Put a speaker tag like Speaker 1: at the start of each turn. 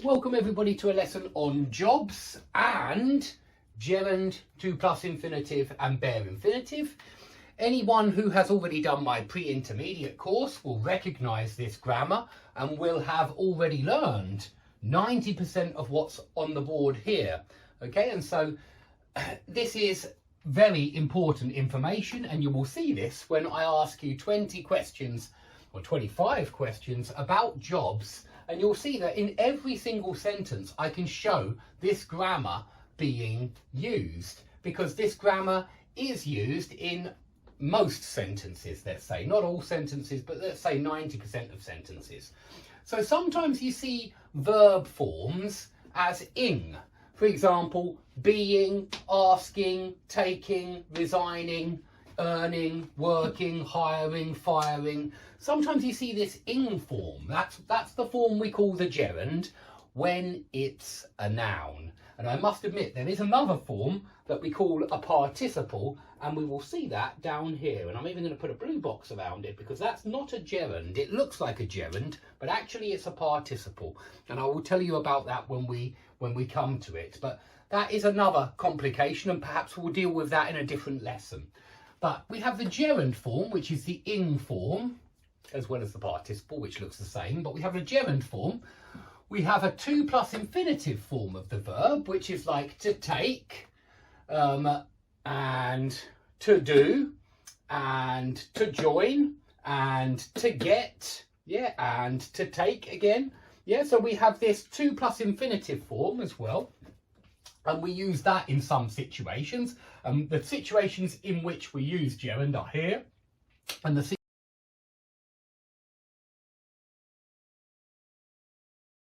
Speaker 1: Welcome everybody to a lesson on jobs and gerund, to plus infinitive and bare infinitive. Anyone who has already done my pre-intermediate course will recognise this grammar and will have already learned 90% of what's on the board here. Okay, and so this is very important information, and you will see this when I ask you 20 questions or 25 questions about jobs. And you'll see that in every single sentence I can show this grammar being used, because this grammar is used in most sentences, let's say. Not all sentences, but let's say 90% of sentences. So sometimes you see verb forms as ing. For example, being, asking, taking, resigning, earning, working, hiring, firing. Sometimes you see this ing form. That's the form we call the gerund when it's a noun. And I must admit, there is another form that we call a participle, and we will see that down here. And I'm even going to put a blue box around it, because that's not a gerund. It looks like a gerund, but actually it's a participle. And I will tell you about that when we come to it. But that is another complication, and perhaps we'll deal with that in a different lesson. But we have the gerund form, which is the ing form, as well as the participle, which looks the same. But we have a gerund form. We have a to plus infinitive form of the verb, which is like to take, and to do, and to join, and to get, yeah, and to take again. Yeah, so we have this to plus infinitive form as well. And we use that in some situations. The situations in which we use gerund are here. And the